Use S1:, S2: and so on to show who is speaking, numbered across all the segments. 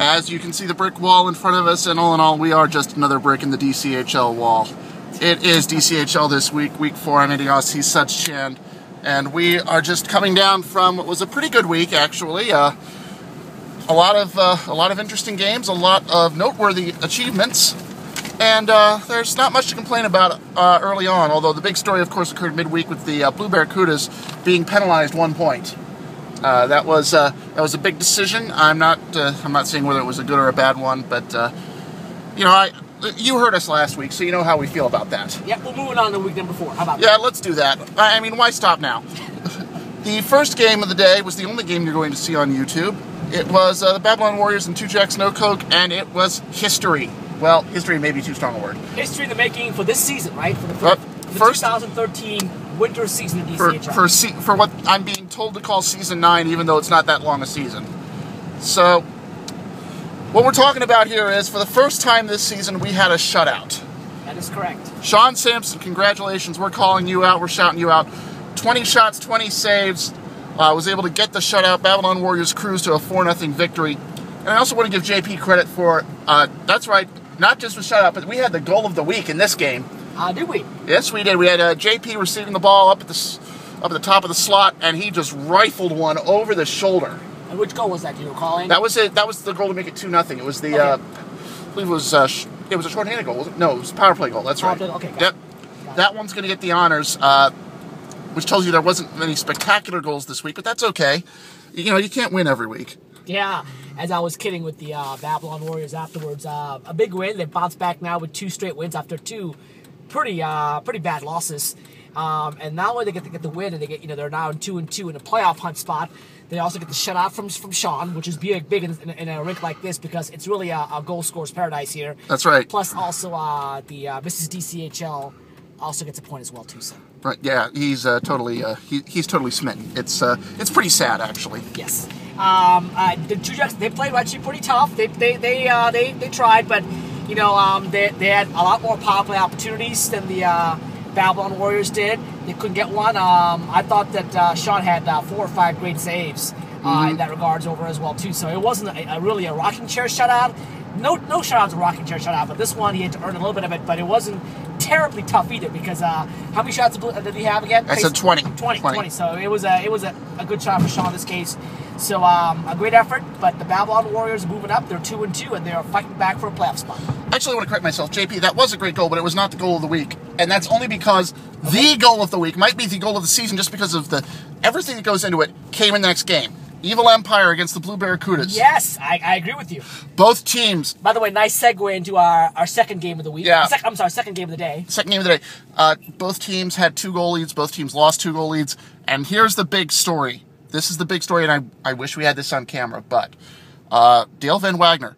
S1: As you can see the brick wall in front of us, and all in all, we are just another brick in the DCHL wall. It is DCHL this week, week 4. I'm Andy Goss, he's Such Chand, and we are just coming down from what was a pretty good week, actually. A lot of interesting games, a lot of noteworthy achievements, and there's not much to complain about early on. Although the big story, of course, occurred midweek with the Blue Barracudas being penalized 1 point. That was a big decision. I'm not saying whether it was a good or a bad one, but you heard us last week, so you know how we feel about that.
S2: Yeah, we're moving on to week number 4. How about that?
S1: Yeah, let's do that. I mean, why stop now? The first game of the day was the only game you're going to see on YouTube. It was the Babylon Warriors and 2 Jacks No Coke, and it was history. Well, history may be too strong a word.
S2: History in the making for this season, right? For the first 2013 winter season of DCHL.
S1: For what I'm being told to call Season 9, even though it's not that long a season. So, what we're talking about here is, for the first time this season, we had a shutout.
S2: That is correct.
S1: Sean Sampson, congratulations. We're calling you out. We're shouting you out. 20 shots, 20 saves. Was able to get the shutout. Babylon Warriors cruise to a 4-0 victory. And I also want to give JP credit for, that's right, not just the shutout, but we had the goal of the week in this game.
S2: Did we?
S1: Yes, we did. We had JP receiving the ball up at the top of the slot, and he just rifled one over the shoulder.
S2: And which goal was that? Do you recall?
S1: That was it. That was the goal to make it 2-0. It was the, I believe it was a shorthanded goal. Was it? No, it was a power play goal. That's right.
S2: Okay.
S1: Yep. That one's going to get the honors, which tells you there wasn't many spectacular goals this week, but that's okay. You can't win every week.
S2: Yeah. As I was kidding with the Babylon Warriors afterwards, a big win. They bounced back now with 2 straight wins after 2 pretty bad losses. And not only they get the win, and they get they're now in 2-2 in a playoff hunt spot. They also get the shutout from Sean, which is big in a rink like this because it's really a goal scorer's paradise here.
S1: That's right.
S2: Plus also the Mrs. DCHL also gets a point as well too. So.
S1: Right. Yeah. He's totally smitten. It's pretty sad actually.
S2: Yes. The 2 Jacks, they played actually pretty tough. They tried, but they had a lot more power play opportunities than the Babylon Warriors did. They couldn't get one. I thought that Sean had 4 or 5 great saves in that regards over as well too. So it wasn't really a rocking chair shutout. No shutouts a rocking chair shutout, but this one he had to earn a little bit of it. But it wasn't terribly tough either because how many shots did he have again?
S1: I said 20.
S2: 20. So it was a good shot for Sean in this case. So a great effort, but the Babylon Warriors are moving up. They're 2-2, and they're fighting back for a playoff spot.
S1: Actually, I want to correct myself. JP, that was a great goal, but it was not the goal of the week. And that's only because the goal of the week might be the goal of the season just because of everything that goes into it came in the next game. Evil Empire against the Blue Barracudas.
S2: Yes, I agree with you.
S1: Both teams.
S2: By the way, nice segue into our second game of the week.
S1: Yeah.
S2: Second game of the day.
S1: Second game of the day. Both teams had 2 goal leads. Both teams lost 2 goal leads. And here's the big story. This is the big story, and I wish we had this on camera, but Dale Van Wagner,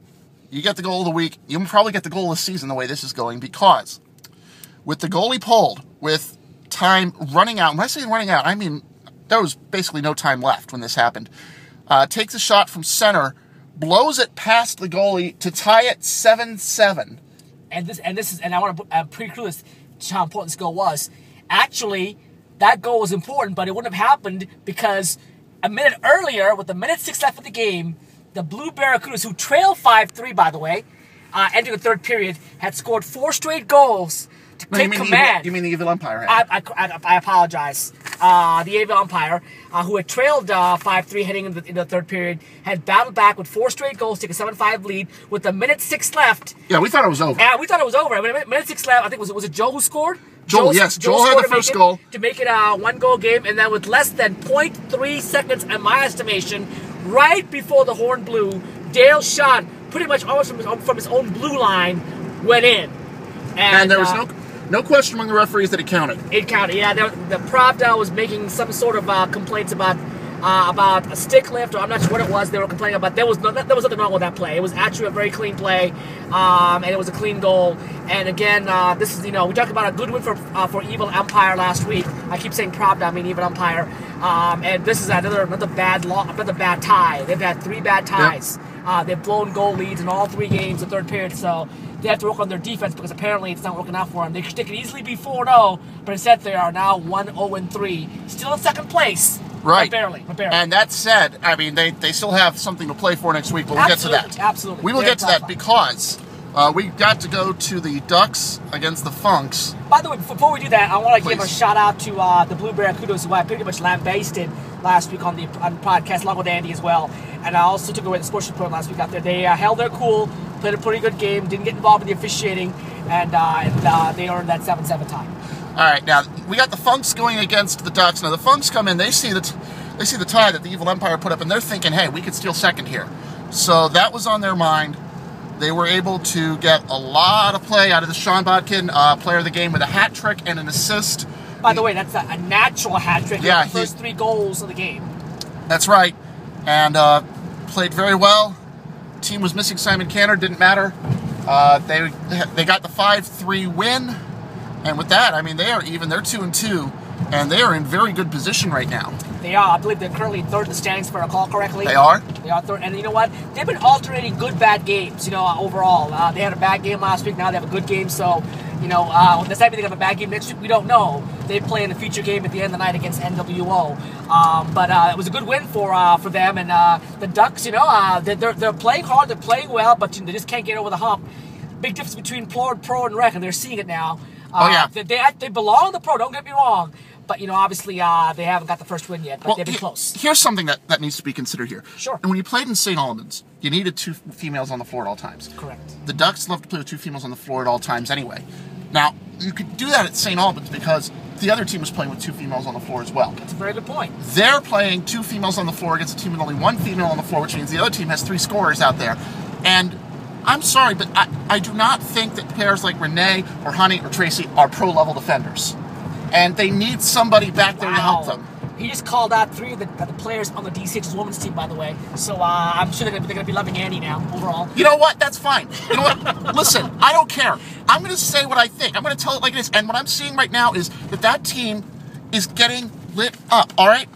S1: you get the goal of the week. You'll probably get the goal of the season the way this is going, because with the goalie pulled, with time running out, when I say running out, I mean there was basically no time left when this happened, takes a shot from center, blows it past the goalie to tie it 7-7.
S2: And I want to pre-clue this to how important this goal was. Actually, that goal was important, but it wouldn't have happened because a minute earlier, with 1:06 left of the game, the Blue Barracudas, who trailed 5-3, by the way, entering the third period, had scored 4 straight goals to take command.
S1: You mean the Evil Empire?
S2: I apologize. The Evil Empire, who had trailed 5-3 heading into the third period, had battled back with 4 straight goals, take a 7-5 lead with 1:06 left.
S1: Yeah, we thought it was over.
S2: Yeah, we thought it was over. I mean, 1:06 left. I think was it Joe who scored?
S1: Joel had the first goal.
S2: To make it a 1-goal game, and then with less than 0.3 seconds, in my estimation, right before the horn blew, Dale's shot, pretty much almost from his own blue line, went in.
S1: And there was no question among the referees that it counted.
S2: It counted, yeah. The Pravda was making some sort of complaints about a stick lift, or I'm not sure what it was they were complaining about. There was nothing wrong with that play. It was actually a very clean play, and it was a clean goal. And again, this is we talked about a good win for Evil Empire last week. I keep saying Pravda, I mean Evil Empire. And this is another bad tie. They've had 3 bad ties. Yep. They've blown goal leads in all 3 games, the third period. So they have to work on their defense because apparently it's not working out for them. They could easily be 4-0, but instead they are now 1-0-3, still in second place.
S1: Right.
S2: But barely.
S1: And that said, I mean, they still have something to play for next week, but we'll get to that.
S2: Absolutely.
S1: We will get to that because we got to go to the Ducks against the Funks.
S2: By the way, before we do that, I want to give a shout out to the Blue Barracudas, who I pretty much lambasted last week on the podcast, along with Andy as well. And I also took away the sports report last week out there. They held their cool, played a pretty good game, didn't get involved in the officiating, and they earned that 7-7 tie.
S1: All right, now we got the Funks going against the Ducks. Now the Funks come in, they see the tie that the Evil Empire put up, and they're thinking, hey, we could steal second here. So that was on their mind. They were able to get a lot of play out of the Sean Bodkin, player of the game, with a hat trick and an assist.
S2: By the way, that's a natural hat trick.
S1: Yeah,
S2: the first 3 goals of the game.
S1: That's right, and played very well. Team was missing Simon Canner, didn't matter. They got the 5-3 win, and with that, I mean, they are even. They're 2-2, and they are in very good position right now.
S2: They are. I believe they're currently third in the standings, if I recall correctly.
S1: They are?
S2: They are third. And you know what? They've been alternating good, bad games, overall. They had a bad game last week. Now they have a good game. So, does that mean they have a bad game next week? We don't know. They play in a feature game at the end of the night against NWO. But it was a good win for them. And the Ducks, they're playing hard. They're playing well, but they just can't get over the hump. Big difference between pro and rec, and they're seeing it now. They belong in the pro, don't get me wrong. But, obviously, they haven't got the first win yet, but they've been close.
S1: Here's something that needs to be considered here.
S2: Sure.
S1: And when you played in St. Albans, you needed 2 females on the floor at all times.
S2: Correct.
S1: The Ducks love to play with 2 females on the floor at all times anyway. Now, you could do that at St. Albans because the other team was playing with 2 females on the floor as well.
S2: That's a very good point.
S1: They're playing 2 females on the floor against a team with only 1 female on the floor, which means the other team has 3 scorers out there. And I'm sorry, but I do not think that players like Renee or Honey or Tracy are pro-level defenders. And they need somebody back there to help them.
S2: He just called out 3 of the players on the DCHL women's team, by the way. So I'm sure they're going to be loving Andy now, overall.
S1: You know what? That's fine. You know what? Listen, I don't care. I'm going to say what I think. I'm going to tell it like it is. And what I'm seeing right now is that team is getting lit up, all right?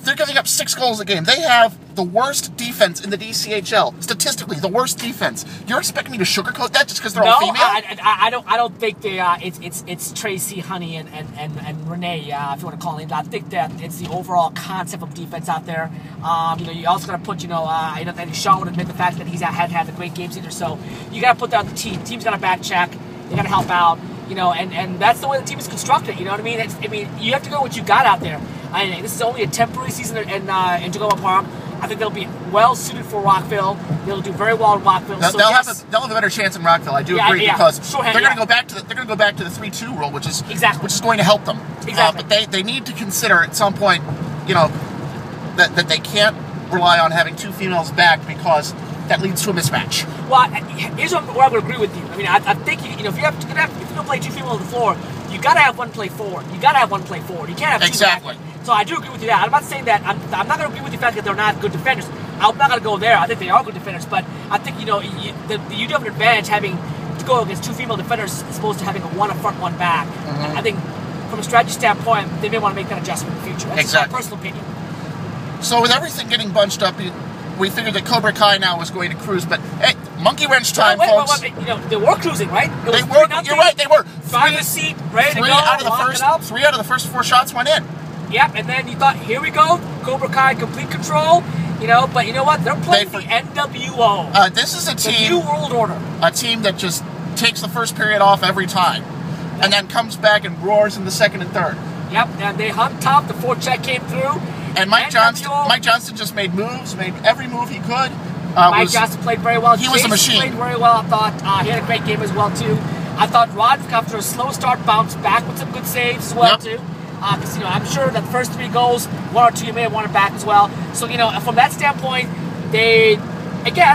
S1: They're giving up 6 goals a game. They have the worst defense in the DCHL. Statistically, the worst defense. You're expecting me to sugarcoat that just because they're all female?
S2: I don't think they. It's Tracy, Honey, and Renee. If you want to call them, I think that it's the overall concept of defense out there. You also got to put, and Sean would admit the fact that he's had a great games either. So you got to put that on the team. The team's got to back check. They got to help out. And that's the way the team is constructed. You know what I mean? You have to go with what you got out there. This is only a temporary season in Tacoma Park. I think they'll be well suited for Rockville. They'll do very well in Rockville.
S1: They'll have a better chance in Rockville. I do agree because they're going to go back to the 3-2 rule, which is going to help them.
S2: Exactly.
S1: But they need to consider at some point, that they can't rely on having 2 females back because that leads to a mismatch.
S2: Well, here's where I would agree with you. I mean, I think if you don't play 2 females on the floor, you got to have 1 play forward. You can't have 2
S1: exactly.
S2: back. So I do agree with you that. I'm not saying that. I'm not going to agree with the fact that they're not good defenders. I'm not going to go there. I think they are good defenders, but I think you do have an advantage having to go against 2 female defenders as opposed to having a 1 up front, 1 back. I think from a strategy standpoint, they may want to make that adjustment in the future. That's my personal opinion.
S1: So with everything getting bunched up, we figured that Cobra Kai now was going to cruise, but hey, monkey wrench time, folks.
S2: They were cruising, right?
S1: They were. You're right. They were.
S2: Driver's seat, ready to go.
S1: 3 out of the first 4 shots went in.
S2: Yep, and then you thought, here we go, Cobra Kai, complete control, but you know what? They're playing the NWO.
S1: This is a team,
S2: the New World Order.
S1: A team that just takes the first period off every time, and then comes back and roars in the second and third.
S2: Yep, and they hung top, the forecheck came through.
S1: And Mike Johnston just made every move he could.
S2: Mike Johnston played very well.
S1: He was a machine.
S2: Played very well, I thought. He had a great game as well, too. I thought Rod, after a slow start, bounced back with some good saves as well, too. Because, I'm sure that the first 3 goals, 1 or 2 you may have won it back as well. So, from that standpoint, I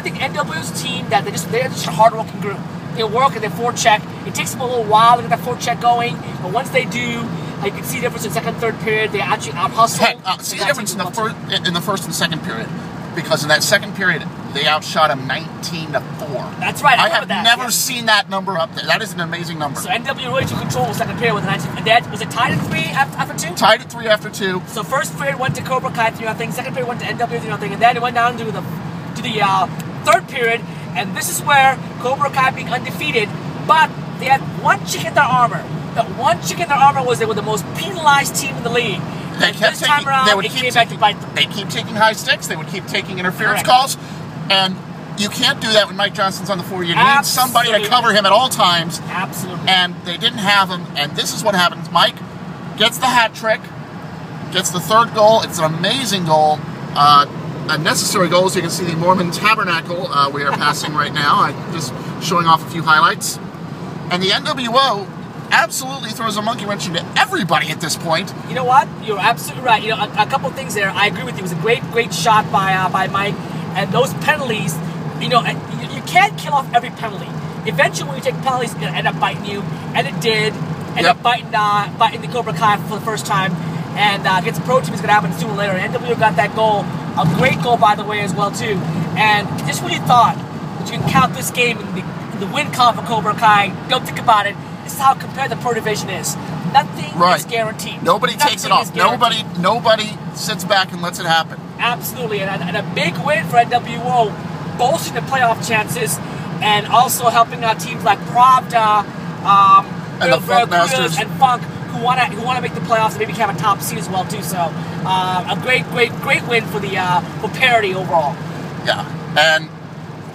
S2: think NW's a team that they're just a hard-working group. They work and they forecheck. It takes them a little while to get that forecheck going, but once they do, you can see the difference in second and third period. They actually out-hustle.
S1: See the difference in the first and second period. Because in that second period, they outshot him 19-4.
S2: That's right.
S1: I have never seen that number up there. That is an amazing number.
S2: So NW really took control of the second period with 19. And that was it tied at 3 after 2?
S1: Tied at 3 after 2.
S2: So first period went to Cobra Kai 3-0. Second period went to NW 3-0. And then it went down to the third period. And this is where Cobra Kai being undefeated, but they had 1 chick in their armor. That 1 chick in their armor was they were the most penalized team in the league.
S1: They kept
S2: this time around, it came back to bite them.
S1: They keep taking high sticks. They would keep taking interference
S2: Correct.
S1: calls. And you can't do that when Mike Johnson's on the floor. You need somebody to cover him at all times.
S2: Absolutely.
S1: And they didn't have him. And this is what happens. Mike gets the hat trick, gets the third goal. It's an amazing goal. A necessary goal, as you can see the Mormon Tabernacle we are passing right now. I'm just showing off a few highlights. And the NWO absolutely throws a monkey wrench into everybody at this point.
S2: You know what? You're absolutely right. You know, a couple of things there. I agree with you. It was a great shot by Mike. And those penalties, you know, you can't kill off every penalty. Eventually, when you take penalties, it's going to end up biting you. And it did. End up biting the Cobra Kai for the first time. And against the pro team is going to happen sooner or later. And NWO got that goal. A great goal, by the way, as well, too. And just when you thought that you can count this game in the win column for Cobra Kai, don't think about it. This is how compared the pro division is. Nothing is guaranteed.
S1: Nobody takes it off. Nobody sits back and lets it happen.
S2: Absolutely. And a big win for NWO, bolstering the playoff chances and also helping out teams like Pravda,
S1: and the Funk Masters
S2: and Funk, who want to make the playoffs and maybe have a top seed as well too. So a great win for parity overall.
S1: Yeah, and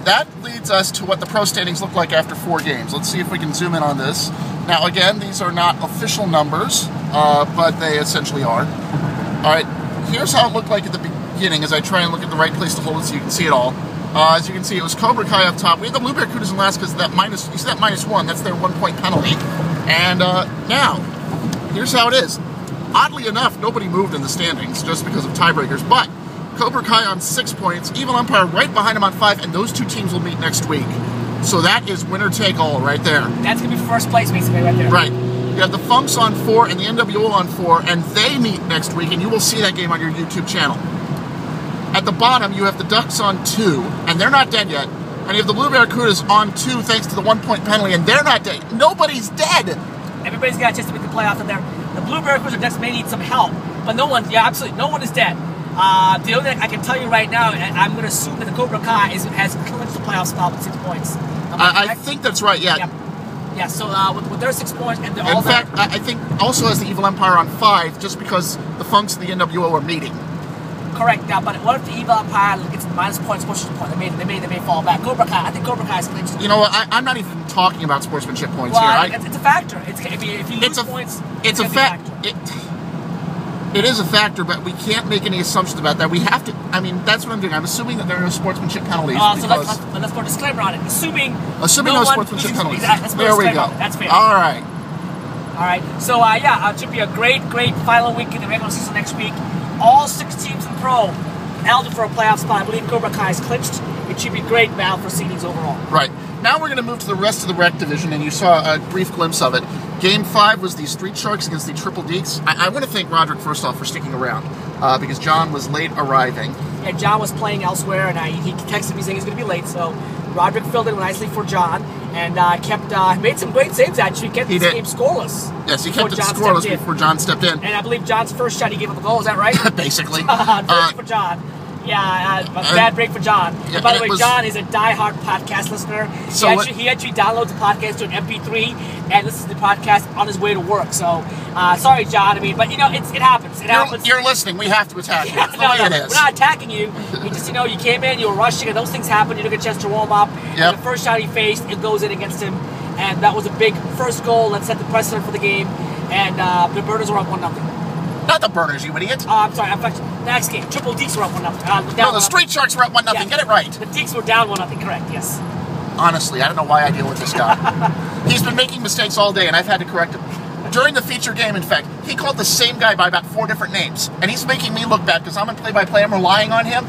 S1: that leads us to what the pro standings look like after 4 games. Let's see if we can zoom in on this. Now, again, these are not official numbers, but they essentially are. All right, here's how it looked like at the beginning as I try and look at the right place to hold it so you can see it all. As you can see, it was Cobra Kai up top. We had the Blue Barracudas in last because of that minus. You see that -1? That's their 1-point penalty. And now, here's how it is. Oddly enough, nobody moved in the standings just because of tiebreakers, but Cobra Kai on 6 points, Evil Empire right behind him on 5, and those 2 teams will meet next week. So that is winner take all right there.
S2: That's going to be first place basically right there.
S1: Right. You have the Funks on 4 and the NWO on 4, and they meet next week, and you will see that game on your YouTube channel. At the bottom, you have the Ducks on 2, and they're not dead yet. And you have the Blue Barracudas on 2 thanks to the 1-point penalty, and they're not dead. Nobody's dead.
S2: Everybody's got a chance to make the playoffs in there. The Blue Barracudas and Ducks may need some help, but no one, absolutely, no one is dead. The only thing I can tell you right now, and I'm going to assume that the Cobra Kai has clinched the playoff spot with 6 points.
S1: I think that's right, yeah.
S2: Yep. Yeah, so with their 6 points, and
S1: in fact, I think also has the Evil Empire on 5, just because the Funks and the NWO are meeting.
S2: Correct. Now, but what if the Evil Empire gets minus points, pushes the point? They may fall back. Cobra Kai, I think Cobra Kai is clinched.
S1: You know what? I'm not even talking about sportsmanship points
S2: here.
S1: It's
S2: a factor. If you lose points,
S1: it's a factor. It is a factor, but we can't make any assumptions about that. We have to. I mean, that's what I'm doing. I'm assuming that there are no sportsmanship penalties.
S2: So let's put a disclaimer on it. Assuming
S1: no sportsmanship penalties.
S2: Exactly.
S1: There we go.
S2: That's fair.
S1: All right.
S2: So it should be a great final week in the regular season next week. All 6 teams in pro eligible for a playoff spot. I believe Cobra Kai is clinched. It should be great battle for seedings overall.
S1: Right. Now we're going to move to the rest of the rec division, and you saw a brief glimpse of it. Game 5 was the Street Sharks against the Triple Deeks. I want to thank Roderick, first off, for sticking around, because John was late arriving.
S2: Yeah, John was playing elsewhere, and he texted me saying he's going to be late, so Roderick filled in nicely for John, and made some great saves, actually. Kept this game scoreless.
S1: Yes, he kept it scoreless before John stepped in.
S2: And I believe John's first shot, he gave up a goal, is that right?
S1: Basically.
S2: For John. Yeah, a bad break for John. Yeah, by the way, John is a die-hard podcast listener. So he actually downloads the podcast to an MP3 and listens to the podcast on his way to work. So, sorry, John. I mean, but, it happens. It happens.
S1: You're listening. We have to attack you. That's the way it is.
S2: We're not attacking you. You just, you came in, you were rushing, and those things happen. You don't get a chance to warm up. Yep. And the first shot he faced, it goes in against him. And that was a big first goal that set the precedent for the game. And the Burners were up 1-0.
S1: Not the Burners, you idiot.
S2: I'm sorry. Next game, Triple Deeks were up 1-0.
S1: No, the Street Sharks were up 1-0.
S2: Yeah.
S1: Get it right.
S2: The Deeks were down 1-0. Correct. Yes.
S1: Honestly, I don't know why I deal with this guy. He's been making mistakes all day, and I've had to correct him. During the feature game, in fact, he called the same guy by about 4 different names, and he's making me look bad because I'm in play-by-play. I'm relying on him.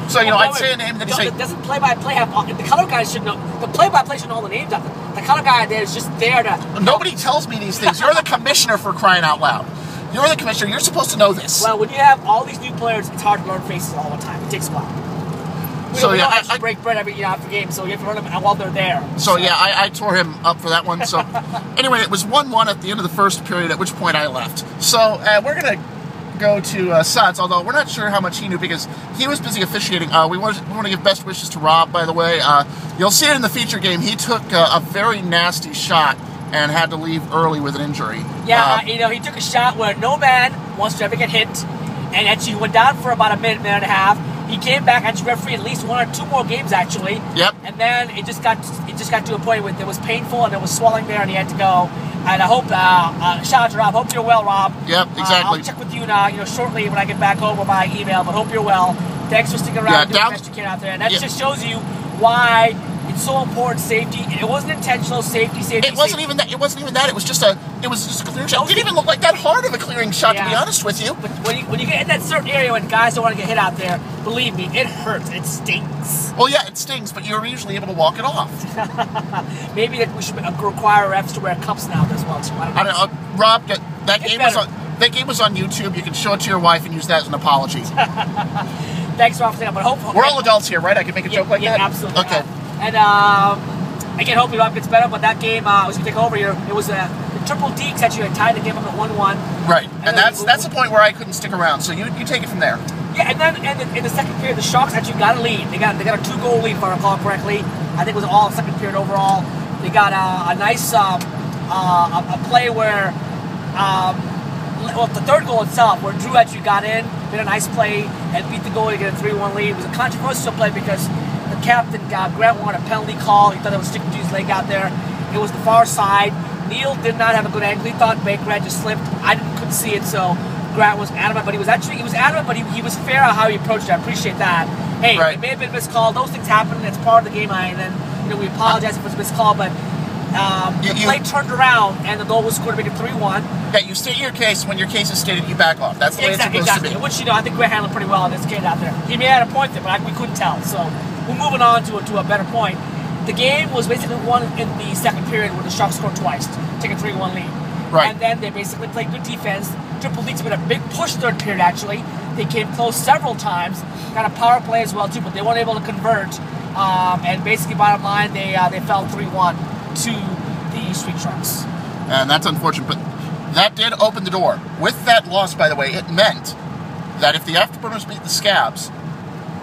S1: So, I'd say a name, and then he'd say...
S2: Doesn't play-by-play have... The color guy should know... The play-by-play should know all the names of them. The color guy there is just there to...
S1: Nobody tells me these things. You're the commissioner, for crying out loud. You're the commissioner. You're supposed to know this.
S2: Well, when you have all these new players, it's hard to learn faces all the time. It takes a while. We don't actually break bread after game, so you have to learn them while they're there.
S1: So yeah, I tore him up for that one. So anyway, it was 1-1 at the end of the first period, at which point I left. So we're going to go to Suds, although we're not sure how much he knew because he was busy officiating. We want to give best wishes to Rob, by the way. You'll see it in the feature game. He took a very nasty shot and had to leave early with an injury.
S2: Yeah, he took a shot where no man wants to ever get hit, and actually went down for about a minute and a half. He came back, actually refereed at least 1 or 2 more games, actually.
S1: Yep.
S2: And then it just got to a point where it was painful and there was swelling there, and he had to go. And I hope, shout out to Rob. Hope you're well, Rob.
S1: Yep, exactly.
S2: I'll check with you now, shortly when I get back over by email. But hope you're well. Thanks for sticking around, doing the best you can out there. And that just shows you why it's so important. Safety. It wasn't intentional. Safety.
S1: It wasn't even that. It wasn't even that. It was just a clearing shot. It didn't even look like that hard of a clearing shot, to be honest with you.
S2: But when you get in that certain area when guys don't want to get hit out there, believe me, it hurts. It stinks.
S1: Well, yeah, it stings, but you're usually able to walk it off.
S2: Maybe we should require refs to wear cups now as well. So I don't know.
S1: Rob, that game was on YouTube. You can show it to your wife and use that as an apology.
S2: Thanks, Rob, for that. But hopefully
S1: we're all adults here, right? I can make a joke like that?
S2: Yeah, absolutely.
S1: Okay.
S2: And again, hopefully Rob gets better, but that game was going to take over here. It was the Triple Deeks that you had tied the game up at 1-1.
S1: Right, and that's the point where I couldn't stick around, so you take it from there.
S2: Yeah, and then in the second period, the Sharks actually got a lead. They got a 2-goal lead, if I recall correctly. I think it was all second period overall. They got a nice a play where, the third goal itself, where Drew actually got in, made a nice play, and beat the goalie to get a 3-1 lead. It was a controversial play because the captain, Grant, wanted a penalty call. He thought it was sticking to his leg out there. It was the far side. Neil did not have a good angle. He thought Grant just slipped. I couldn't see it, so Grant was adamant, but he was adamant, but he was fair on how he approached it. I appreciate that. Hey, it may have been a missed call. Those things happen. It's part of the game. And then we apologize if it was a missed call, but the play turned around and the goal was scored to make it 3-1.
S1: Yeah, you state your case. When your case is stated, you back off. That's the way it's supposed to be.
S2: Which I think Grant handled pretty well in this game out there. He may have had a point there, but we couldn't tell. So we're moving on to a better point. The game was basically won in the second period where the Sharks scored twice, take a 3-1 lead.
S1: Right.
S2: And then they basically played good defense. Triple Deeks made a big push third period, actually. They came close several times, got a power play as well, too, but they weren't able to convert. And basically, bottom line, they fell 3-1 to the Street Sharks.
S1: And that's unfortunate, but that did open the door. With that loss, by the way, it meant that if the Afterburners beat the Scabs,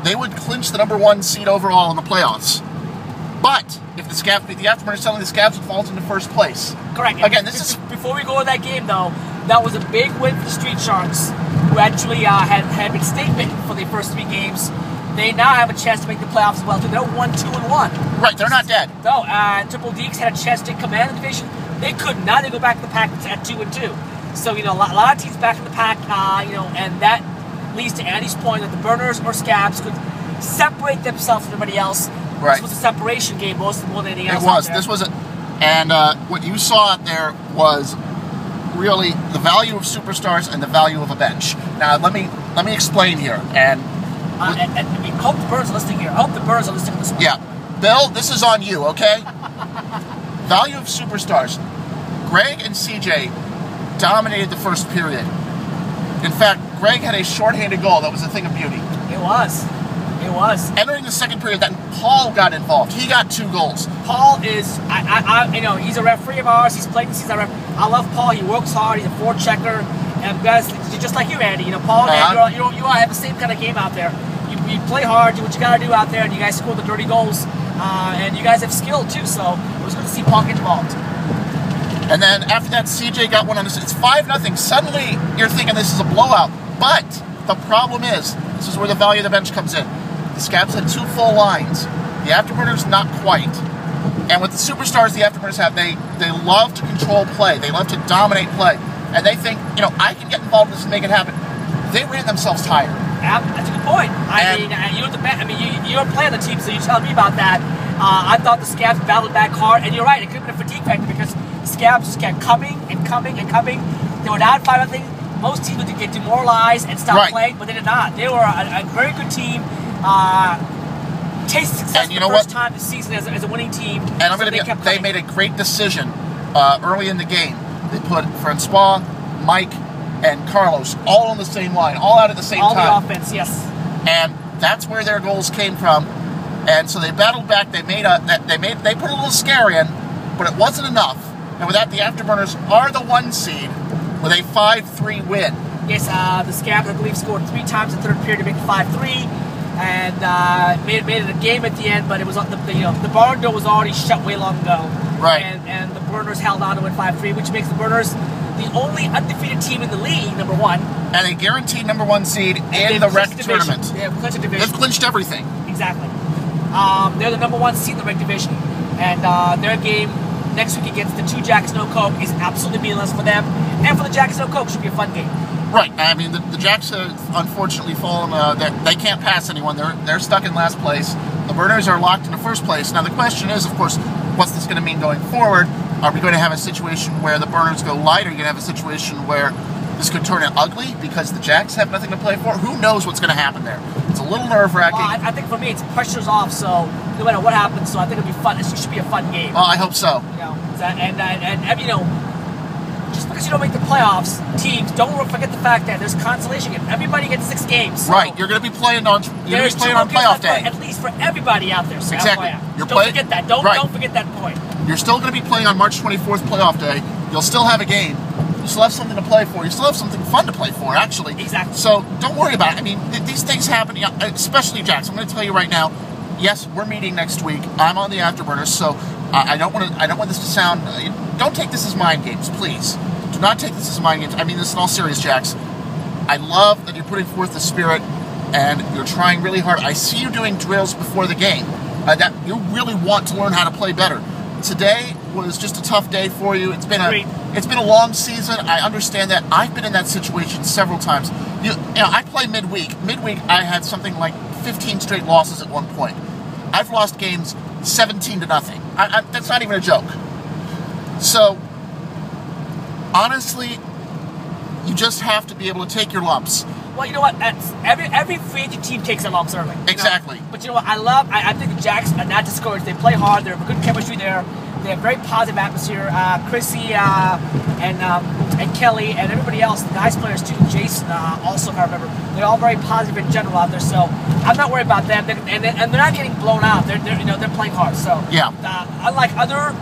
S1: they would clinch the #1 seed overall in the playoffs. But if the Scabs beat the Afterburners, suddenly the Scabs would fall into first place.
S2: Correct.
S1: Again, this is
S2: before we go to that game, though. That was a big win for the Street Sharks, who actually had been statement for the first 3 games. They now have a chance to make the playoffs as well, too. They're 1-2-1.
S1: Right, they're not dead.
S2: No, Triple Deeks had a chance to command the division. They couldn't. Now they go back to the pack at 2-2. So, a lot of teams back in the pack, and that leads to Andy's point that the Burners or Scabs could separate themselves from everybody else.
S1: Right.
S2: This was a separation game more than anything else.
S1: It was. This was and what you saw out there was really the value of superstars and the value of a bench. Now, let me explain here. And
S2: we hope the Burners are listening here. I hope the Burners are listening to this one.
S1: Yeah. Bill, this is on you, okay? Value of superstars. Greg and CJ dominated the first period. In fact, Greg had a shorthanded goal. That was a thing of beauty.
S2: It was.
S1: Entering the second period, then Paul got involved. He got 2 goals.
S2: Paul is, he's a referee of ours. He's played this season. I love Paul. He works hard. He's a forechecker. And guys, just like you, Andy. Paul and Andy, you all have the same kind of game out there. You play hard, do what you got to do out there, and you guys score the dirty goals. And you guys have skill, too. So it was good to see Paul get involved.
S1: And then after that, CJ got one on this. It's 5-0. Suddenly, you're thinking this is a blowout. But the problem is, this is where the value of the bench comes in. The Scabs had 2 full lines. The Afterburners, not quite. And with the superstars the Afterburners have, they love to control play. They love to dominate play. And they think, I can get involved in this and make it happen. They ran themselves tired.
S2: Yeah, that's a good point. You're playing the team, so you tell me about that. I thought the Scabs battled back hard, and you're right, it could have been a fatigue factor because the Scabs just kept coming and coming and coming. They were down 5-0. Most teams would get demoralized and stop playing, but they did not. They were a very good team. Tasted success for the first time this season as a winning team.
S1: And they made a great decision early in the game. They put Francois, Mike, and Carlos all on the same line, all out at the same time.
S2: All the offense, yes.
S1: And that's where their goals came from. And so they battled back. They put a little scare in, but it wasn't enough. And with that, the Afterburners are the 1 seed with a 5-3 win.
S2: Yes, the Scabs, I believe, scored 3 times in the third period to make it 5-3, and made it a game at the end. But it was the barn door was already shut way long ago.
S1: Right.
S2: And the Burners held on to win 5-3, which makes the Burners the only undefeated team in the league, number one.
S1: And a guaranteed number one seed in the rec tournament.
S2: They've clinched a division.
S1: They've clinched everything.
S2: Exactly. They're the number one seed in the rec division. And their game next week against the two Jacks No Coke is absolutely meaningless for them. And for the Jacks No Coke, should be a fun game.
S1: Right. I mean, the Jacks have unfortunately fallen. They can't pass anyone. They're stuck in last place. The Burners are locked into first place. Now, the question is, of course, what's this going to mean going forward? Are we going to have a situation where the Burners go light? Are you going to have a situation where this could turn it ugly because the Jacks have nothing to play for? Who knows what's going to happen there? It's a little nerve-wracking.
S2: Well, I think for me, it's pressure's off, so no matter what happens, so I think it'll be fun. It should be a fun game.
S1: Well, I hope so.
S2: You know, and you know, just because you don't make the playoffs, teams don't forget the fact that there's consolation game. Everybody gets 6 games. So
S1: right, you're going to be playing on playoff day.
S2: At least for everybody out there. So
S1: exactly.
S2: Don't forget that. Don't forget that point.
S1: You're still going to be playing on March 24th playoff day. You'll still have a game. You still have something to play for. You still have something fun to play for, actually.
S2: Exactly.
S1: So don't worry about it. I mean, these things happen, especially Jacks. I'm going to tell you right now. Yes, we're meeting next week. I'm on the Afterburners, so I don't want this to sound. Don't take this as mind games, please. Do not take this as mind games. I mean this in all serious, Jacks. I love that you're putting forth the spirit and you're trying really hard. I see you doing drills before the game. That you really want to learn how to play better. Today was just a tough day for you. It's been a long season. I understand that. I've been in that situation several times. You know, I play midweek. Midweek, I had something like 15 straight losses at one point. I've lost games 17-0. That's not even a joke. So, honestly, you just have to be able to take your lumps.
S2: Well, you know what? Every free agent team takes their lumps early.
S1: Exactly.
S2: But you know what? I think the Jacks are not discouraged. They play hard. They have good chemistry there. They have very positive atmosphere. Chrissy and Kelly and everybody else, the nice players too. Jason also, if I remember, they're all very positive in general out there. So I'm not worried about them. And they're not getting blown out. They're playing hard. So
S1: yeah.
S2: Unlike other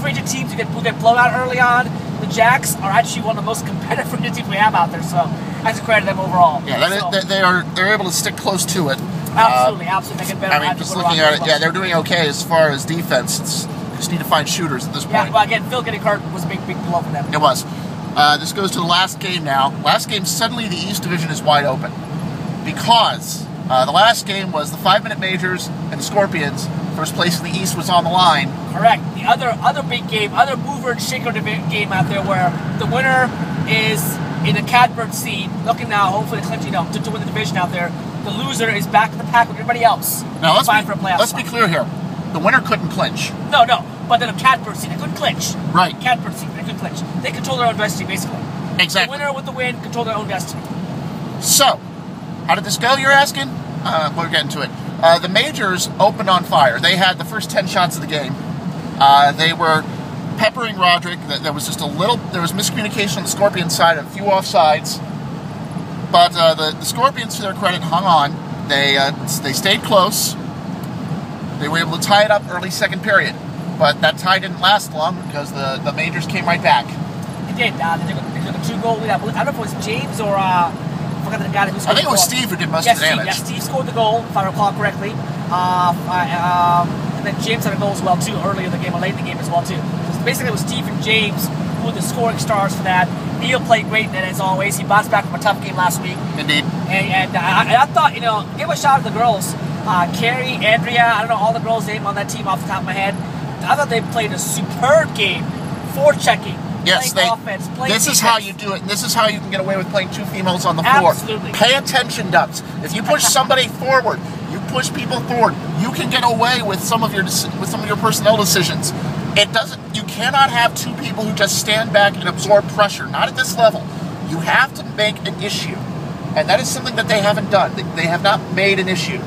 S2: free agent teams who get blown out early on, the Jacks are actually one of the most competitive free agent teams we have out there. So I have to credit them overall.
S1: Yeah, they're able to stick close to it.
S2: Absolutely. They get better.
S1: I mean, just looking at it, yeah, they're doing okay as far as defense. They just need to find shooters at this point.
S2: Yeah, well, again, Phil getting hurt was a big blow for them.
S1: It was. This goes to the last game now. Last game, suddenly the East Division is wide open because the last game was the 5-minute majors and the Scorpions. First place in the East was on the line.
S2: Correct. The other big game, other mover and shaker game out there where the winner is in a catbird seat, looking now hopefully to clinch, to win the division out there. The loser is back in the pack with everybody else.
S1: Now let's be clear here. The winner couldn't clinch.
S2: No. But then a catbird seat, they couldn't clinch.
S1: Right.
S2: Catbird seat, they couldn't clinch. They control their own destiny, basically.
S1: Exactly.
S2: The winner with the win control their own destiny.
S1: So, how did this go, you're asking? We're getting to it. The majors opened on fire. They had the first 10 shots of the game. They were peppering Roderick. There was miscommunication on the Scorpion side, a few offsides. But the Scorpions, to their credit, hung on. They stayed close. They were able to tie it up early second period. But that tie didn't last long because the majors came right back.
S2: It did. They took a 2-goal lead. I don't know if it was James or I forgot the guy who scored.
S1: I think it was Steve who did most of the damage.
S2: Steve scored the goal, if I recall correctly. And then James had a goal as well too, earlier in the game, or late in the game as well too. So basically, it was Steve and James who were the scoring stars for that. Neil played great in it as always. He bounced back from a tough game last week.
S1: Indeed.
S2: And I thought, give a shout out to the girls. Carrie, Andrea, I don't know all the girls' name on that team off the top of my head. I thought they played a superb game. Forechecking.
S1: Yes,
S2: offense,
S1: this is how you do it, and this is how you can get away with playing 2 females on the floor.
S2: Absolutely.
S1: Pay attention, Ducks. If you push somebody forward, you push people forward, you can get away with some of your personnel decisions. You cannot have 2 people who just stand back and absorb pressure. Not at this level. You have to make an issue, and that is something that they haven't done. They have not made an issue,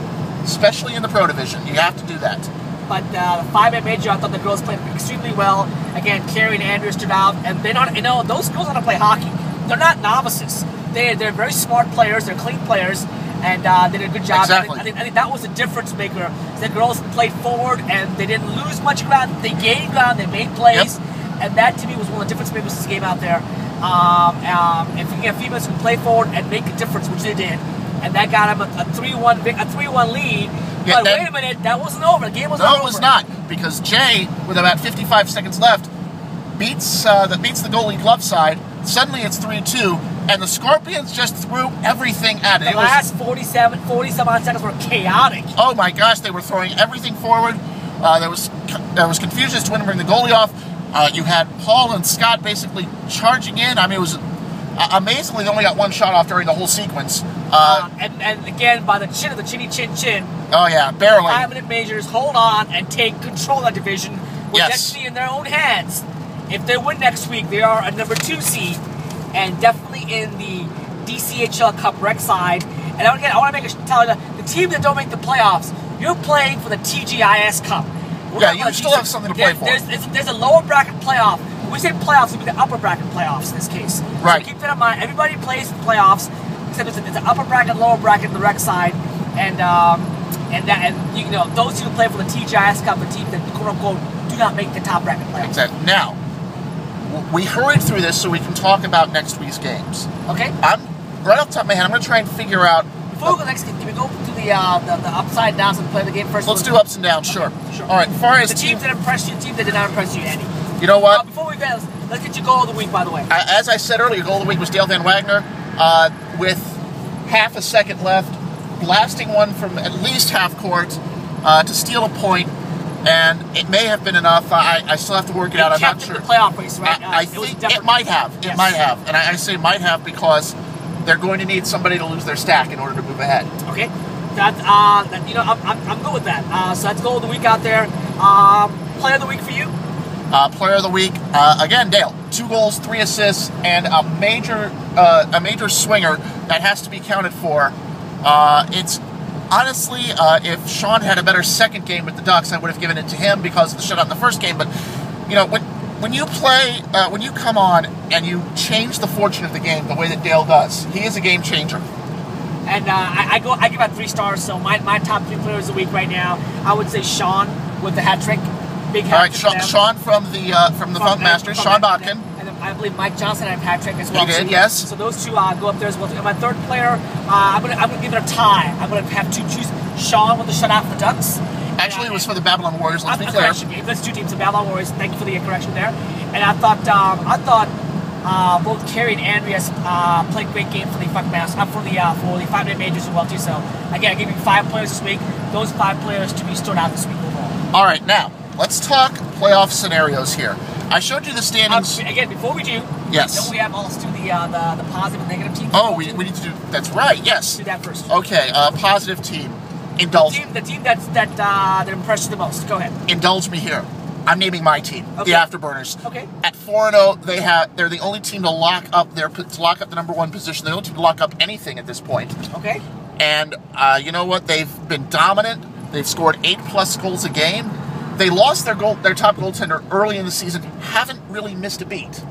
S1: especially in the Pro Division. You have to do that.
S2: But the 5-minute major, I thought the girls played extremely well. Again, Carrie and Andrea stood out, and they're not. Those girls know how to play hockey. They're not novices. They're very smart players. They're clean players, and they did a good job.
S1: Exactly.
S2: I think that was the difference maker. The girls played forward, and they didn't lose much ground. They gained ground. They made plays, and that to me was one of the difference makers in this game out there. If you get females who play forward and make a difference, which they did, and that got them a 3-1 lead.
S1: Yeah,
S2: but wait a minute, that wasn't over. The game was not over.
S1: No, it was not, because Jay, with about 55 seconds left, beats the goalie glove side. Suddenly it's 3-2, and the Scorpions just threw everything at it.
S2: The last 47 odd seconds were chaotic.
S1: Oh my gosh, they were throwing everything forward. There was confusion as to when to bring the goalie off. You had Paul and Scott basically charging in. I mean, it was amazingly they only got one shot off during the whole sequence.
S2: And again, by the chin of the chinny chin chin.
S1: Oh yeah, barely.
S2: 5-minute majors hold on and take control of that division with destiny in their own hands. If they win next week, they are a number 2 seed and definitely in the DCHL Cup rec side. And again, I want to tell you the team that don't make the playoffs, you're playing for the TGIS Cup.
S1: Yeah, you still have something to play for.
S2: There's a lower bracket playoff. When we say playoffs, it would be the upper bracket playoffs in this case.
S1: Right.
S2: So keep that in mind. Everybody plays for playoffs, except it's an upper bracket, lower bracket in the rec side, and you know those who play for the TGIS Cup, the team that quote unquote do not make the top bracket playoffs.
S1: Exactly. Now, we hurried through this so we can talk about next week's games.
S2: Okay.
S1: I'm right off the top of my head. I'm going to try and figure out.
S2: Before we go next, can we go to the upside downs and play the game first?
S1: Let's do ups and downs.
S2: Okay,
S1: sure. All right. As far as
S2: the teams that impressed you, the teams that did not impress you, Andy.
S1: You know what?
S2: Before we go, let's get your goal of the week. By the way,
S1: as I said earlier, goal of the week was Dale Van Wagner with half a second left, blasting one from at least half court to steal a point. And it may have been enough. I still have to work it out. I'm not sure.
S2: The playoff race, right?
S1: I think it might have. It might have. And I say might have because they're going to need somebody to lose their stack in order to move ahead.
S2: Okay. You know, I'm good with that. So that's goal of the week out there. Player of the week for you?
S1: Player of the week, again, Dale. 2 goals, 3 assists, and a major swinger that has to be counted for. It's honestly, if Sean had a better second game with the Ducks, I would have given it to him because of the shutout in the first game. But you know, when you play, when you come on and you change the fortune of the game the way that Dale does, he is a game changer.
S2: And I give out 3 stars. So my top 3 players of the week right now, I would say Sean with the hat trick, big hat trick.
S1: All right, Sean from the Funk Masters, Sean Bodkin.
S2: And I believe Mike Johnson had a hat trick as well.
S1: He did, yes.
S2: So those 2 go up there as well. And my third player, I'm gonna give it a tie. I'm gonna have to choose Sean with the shutout for the Ducks.
S1: Actually, it was for the Babylon Warriors. Let's be clear.
S2: That's 2 teams, the Babylon Warriors. Thank you for the correction there. And I thought both Kerry and Andreas played great game for the Funk Masters, for the 5-minute majors as well too. So again, I give you 5 players this week. Those 5 players to be stood out this week overall.
S1: All right, now let's talk playoff scenarios here. I showed you the standings.
S2: Again, before we do,
S1: yes.
S2: Don't we have also do the positive and negative teams?
S1: Oh, we need to do. That's right. Yes.
S2: Let's do that first.
S1: Okay. Positive team. Indulge.
S2: The team that impressed you the most. Go ahead.
S1: Indulge me here. I'm naming my team,
S2: okay.
S1: The Afterburners.
S2: Okay.
S1: At 4-0, they're the only team to lock up the number 1 position. They're the only team to lock up anything at this point.
S2: Okay.
S1: And you know what? They've been dominant. They've scored 8+ goals a game. They lost their top goaltender early in the season. Haven't really missed a beat.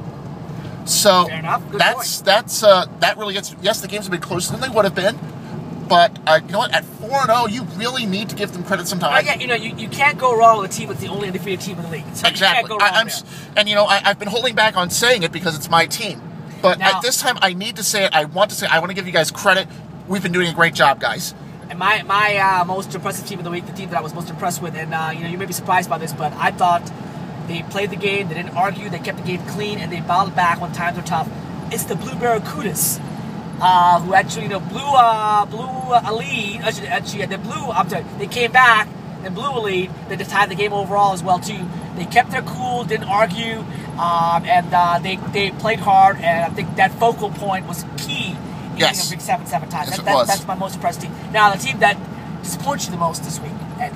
S1: So
S2: fair enough. Good
S1: that really gets. Yes, the games have been closer than they would have been, but you know what? At 4-0, you really need to give them credit sometimes.
S2: Yeah, you know, you can't go wrong with a team that's the only undefeated team in the league. So
S1: exactly.
S2: You can't go wrong
S1: and you know, I've been holding back on saying it because it's my team. But
S2: now,
S1: at this time, I need to say it. I want to give you guys credit. We've been doing a great job, guys.
S2: And my most impressive team of the week, the team that I was most impressed with, and you know, you may be surprised by this, but I thought they played the game, they didn't argue, they kept the game clean, and they battled back when times were tough. It's the Blue Barracudas, who actually, you know, blew a lead. Actually, they came back and blew a lead. They tied the game overall as well too. They kept their cool, didn't argue, and they played hard. And I think that focal point was key.
S1: Yes.
S2: Big 7 times.
S1: Yes,
S2: That's my most impressed team. Now, the team that disappoints you the most this week, Eddie.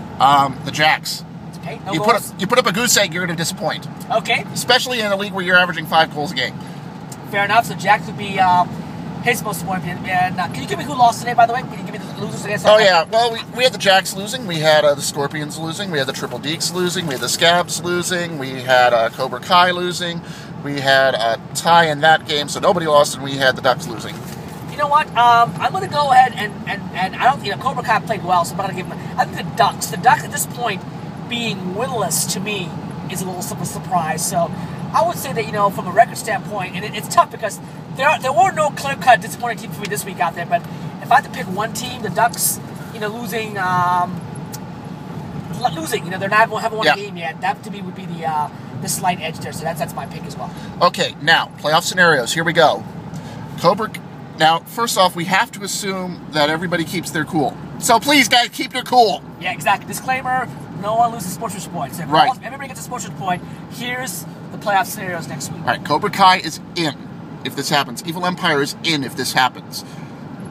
S1: The Jacks.
S2: Okay. No
S1: you
S2: goals?
S1: put up a goose egg, you're going to disappoint.
S2: Okay.
S1: Especially in a league where you're averaging 5 goals a game.
S2: Fair enough. So Jacks would be his most disappointing. And can you give me who lost today, by the way? Can you give me the losers against?
S1: Oh yeah. Well, we had the Jacks losing. We had the Scorpions losing. We had the Triple Deeks losing. We had the Scabs losing. We had Cobra Kai losing. We had a tie in that game, so nobody lost, and we had the Ducks losing.
S2: You know what? I'm going to go ahead and I don't. You know, Cobra Kai played well, so I'm not going to give them. I think the Ducks at this point being winless to me is a little surprise. So I would say that, you know, from a record standpoint, and it's tough because there were no clear-cut disappointing teams for me this week out there. But if I had to pick one team, the Ducks, losing. They're not haven't won a game yet. That to me would be the slight edge there. So that's my pick as well.
S1: Okay, now playoff scenarios. Here we go. Now, first off, we have to assume that everybody keeps their cool. So please, guys, keep your cool.
S2: Yeah, exactly. Disclaimer: no one loses sportsmanship points. If everybody gets a sportsmanship point. Here's the playoff scenarios next week.
S1: All right, Cobra Kai is in if this happens. Evil Empire is in if this happens.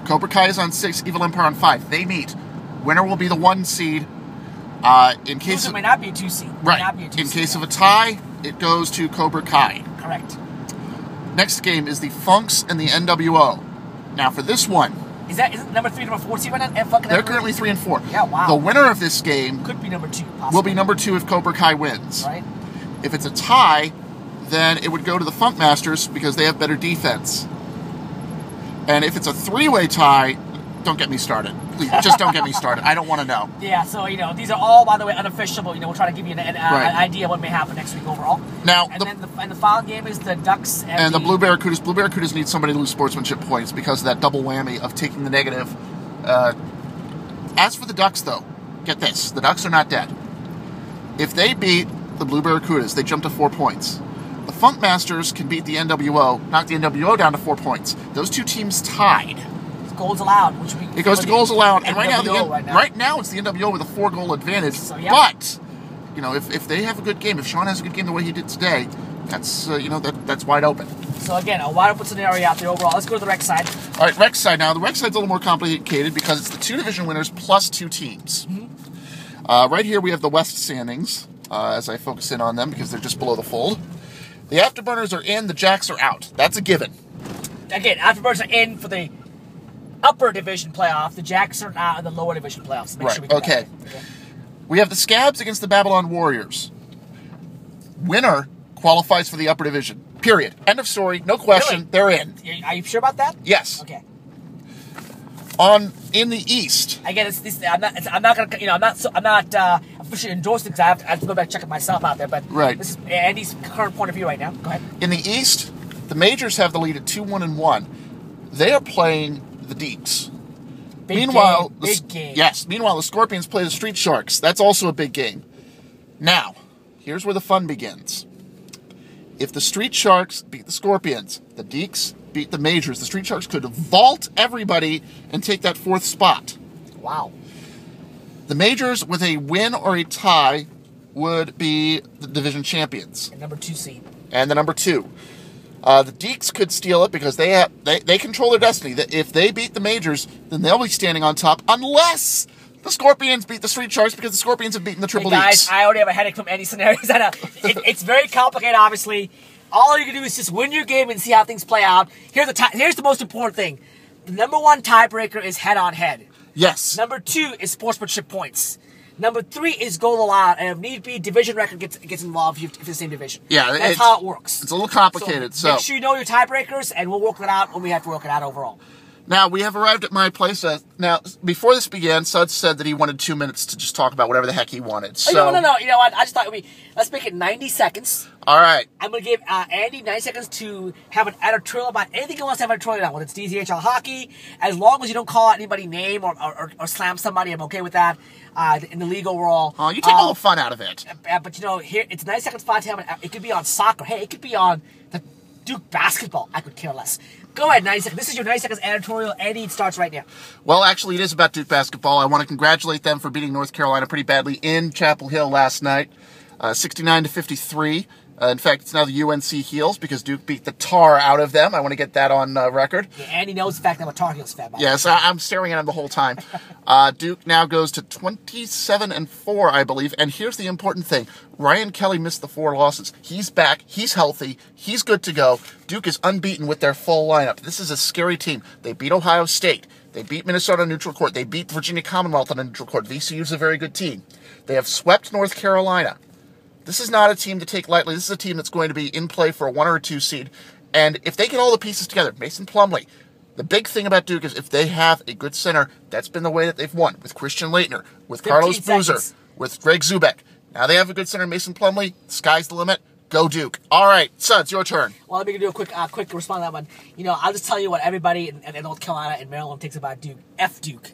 S1: Cobra Kai is on 6, Evil Empire on 5. They meet. Winner will be the 1 seed. In case
S2: it may not be a 2 seed.
S1: Right. In case of a tie, it goes to Cobra Kai.
S2: Correct.
S1: Next game is the Funks and the NWO. Now for this one,
S2: isn't number 3 number 4 seed right now?
S1: They're currently 3 and 4.
S2: Yeah, wow.
S1: The winner of this game
S2: could be number 2. Possibly.
S1: Will be number 2 if Cobra Kai wins.
S2: Right.
S1: If it's a tie, then it would go to the Funk Masters because they have better defense. And if it's a 3-way tie, don't get me started. Please, just don't get me started. I don't want to know.
S2: Yeah, so, these are all, by the way, unofficial. We'll try to give you an idea of what may happen next week overall.
S1: Now,
S2: and the final game is the Ducks
S1: and the Blue Barracudas. Blue Barracudas need somebody to lose sportsmanship points because of that double whammy of taking the negative. As for the Ducks, though, get this. The Ducks are not dead. If they beat the Blue Barracudas, they jump to 4 points. The Funk Masters can beat the NWO, knock the NWO down to 4 points. Those two teams tied.
S2: Goals allowed.
S1: It goes to goals allowed, and right now it's the NWO with a 4-goal advantage. So, yep. But if they have a good game, if Sean has a good game the way he did today, that's that's wide open.
S2: So again, a wide open scenario out there overall. Let's go to the rec side.
S1: All right, rec side now. The rec side's a little more complicated because it's the 2 division winners plus 2 teams. Mm-hmm. Right here we have the West standings. As I focus in on them because they're just below the fold. The Afterburners are in. The Jacks are out. That's a given.
S2: Again, Afterburners are in for the upper division playoff. The Jacks are out in the lower division playoffs. Make sure we get that. Okay. We have the Scabs against the Babylon Warriors. Winner qualifies for the upper division. Period. End of story. No question. Really? They're in. Are you sure about that?
S1: Yes.
S2: Okay.
S1: In the East.
S2: Again, I'm not officially endorsing because I have to go back and check it myself out there. But this is Andy's current point of view right now. Go ahead.
S1: In the East, the Majors have the lead at 2-1-1. They are playing the Deeks.
S2: Big game.
S1: Yes. Meanwhile, the Scorpions play the Street Sharks. That's also a big game. Now, here's where the fun begins. If the Street Sharks beat the Scorpions, the Deeks beat the Majors, the Street Sharks could vault everybody and take that 4th spot.
S2: Wow.
S1: The Majors, with a win or a tie, would be the division champions.
S2: And number 2 seed.
S1: And the number 2. The Deeks could steal it because they control their destiny. If they beat the Majors, then they'll be standing on top unless the Scorpions beat the Street Sharks because the Scorpions have beaten the Triple
S2: Guys,
S1: Deeks.
S2: I already have a headache from any scenarios. It's very complicated, obviously. All you can do is just win your game and see how things play out. Here's the most important thing. The number 1 tiebreaker is head-on-head.
S1: Yes.
S2: Number 2 is sportsmanship points. Number 3 is goal allowed, and if need be, division record gets involved if it's the same division.
S1: Yeah,
S2: that's how it works.
S1: It's a little complicated. So
S2: make sure you know your tiebreakers, and we'll work it out when we have to work it out overall.
S1: Now, we have arrived at my place. Now, before this began, Sud said that he wanted 2 minutes to just talk about whatever the heck he wanted. So,
S2: no. You know what? I just thought let's make it 90 seconds.
S1: All right.
S2: I'm going to give Andy 90 seconds to have an editorial about anything he wants to have an editorial on, whether it's DCHL hockey. As long as you don't call out anybody's name or slam somebody, I'm okay with that. In the league overall.
S1: Oh, you take all the fun out of it.
S2: But, here, it's 90 seconds spot time. It could be on soccer. Hey, it could be on the Duke basketball. I could care less. Go ahead, 90 seconds. This is your 90 seconds editorial. Andy, it starts right now.
S1: Well, actually, it is about Duke basketball. I want to congratulate them for beating North Carolina pretty badly in Chapel Hill last night, 69-53. In fact, it's now the UNC Heels because Duke beat the tar out of them. I want to get that on record.
S2: Yeah, Andy knows the fact that I'm a Tar Heels fan.
S1: Yes, I'm staring at him the whole time. Duke now goes to 27-4, I believe. And here's the important thing. Ryan Kelly missed the 4 losses. He's back. He's healthy. He's good to go. Duke is unbeaten with their full lineup. This is a scary team. They beat Ohio State. They beat Minnesota on neutral court. They beat Virginia Commonwealth on a neutral court. VCU is a very good team. They have swept North Carolina. This is not a team to take lightly. This is a team that's going to be in play for a 1 or a 2 seed. And if they get all the pieces together, Mason Plumlee, the big thing about Duke is if they have a good center, that's been the way that they've won. With Christian Leitner, with Carlos Boozer, with Greg Zubek. Now they have a good center, Mason Plumlee. Sky's the limit. Go Duke. All right, Suds, your turn.
S2: Well, let me do a quick response to that one. I'll just tell you what everybody in North Carolina and Maryland thinks about Duke. F Duke.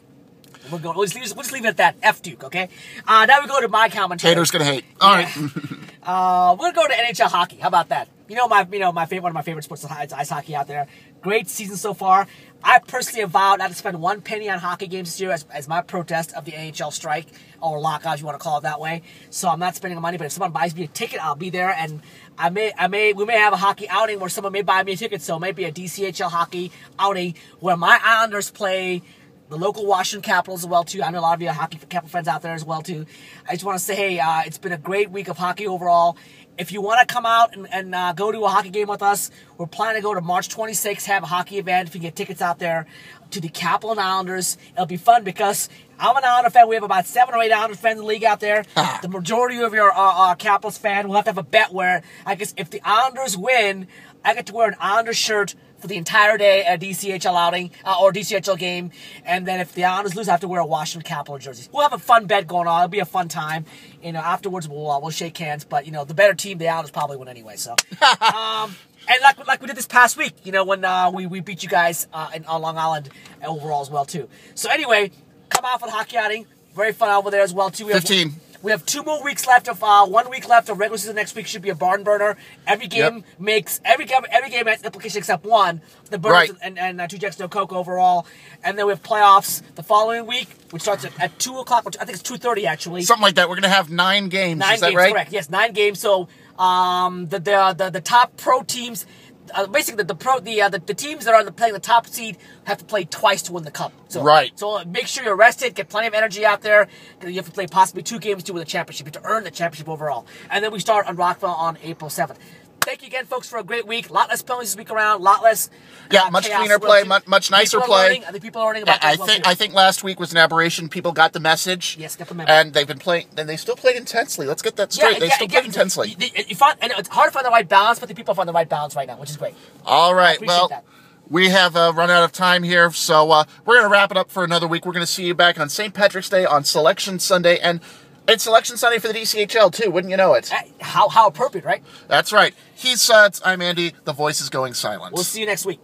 S2: We'll just leave it at that. F Duke, okay? Now we go to my commentary.
S1: Haters gonna hate. All right.
S2: We're gonna go to NHL hockey. How about that? My favorite, one of my favorite sports is ice hockey out there. Great season so far. I personally have vowed not to spend one penny on hockey games this year as my protest of the NHL strike or lockout, if you want to call it that way. So I'm not spending money, but if someone buys me a ticket, I'll be there, and we may have a hockey outing where someone may buy me a ticket. So it might be a DCHL hockey outing where my Islanders play the local Washington Capitals as well, too. I know a lot of you have hockey Capital friends out there as well, too. I just want to say, hey, it's been a great week of hockey overall. If you want to come out and go to a hockey game with us, we're planning to go to March 26th, have a hockey event. If you get tickets out there to the Capital and Islanders, it'll be fun because I'm an Islander fan. We have about 7 or 8 Islanders fans in the league out there. The majority of your Capitals fan will have to have a bet where, I guess, if the Islanders win, I get to wear an Islanders shirt for the entire day at a DCHL outing or DCHL game, and then if the Islanders lose, I have to wear a Washington Capital jersey. We'll have a fun bet going on. It'll be a fun time. Afterwards we'll shake hands, but the better team, the Islanders, probably win anyway. So, and like we did this past week, when we beat you guys on Long Island overall as well too. So anyway, come out for the hockey outing. Very fun over there as well too.
S1: 15.
S2: We have 2 more weeks left of 1 week left of regular season. Next week should be a barn burner. Every game every game has implication except one. The Burners and 2 Jacks No Coke overall. And then we have playoffs the following week, which starts at 2 o'clock. I think it's 2:30 actually.
S1: Something like that. We're gonna have 9 games.
S2: 9
S1: Is that
S2: games,
S1: right?
S2: correct? Yes, 9 games. So the top pro teams. Basically, the teams that are playing the top seed have to play twice to win the cup. So, So make sure you're rested, get plenty of energy out there. You have to play possibly 2 games to win the championship. You have to earn the championship overall. And then we start on Rockville on April 7th. Thank you again, folks, for a great week. A lot less penalties this week around. A lot less.
S1: Much cleaner play, much nicer play.
S2: I think people are learning about that.
S1: I think last week was an aberration. People got the message.
S2: Yes, got the message.
S1: And they've been playing, and they still played intensely. Let's get that straight. They still played intensely.
S2: And it's hard to find the right balance, but the people find the right balance right now, which is great.
S1: All right. Well, we have run out of time here, so we're going to wrap it up for another week. We're going to see you back on St. Patrick's Day, on Selection Sunday, and it's Selection Sunday for the DCHL, too. Wouldn't you know it?
S2: How appropriate, right?
S1: That's right. He's Suds. I'm Andy. The voice is going silent.
S2: We'll see you next week.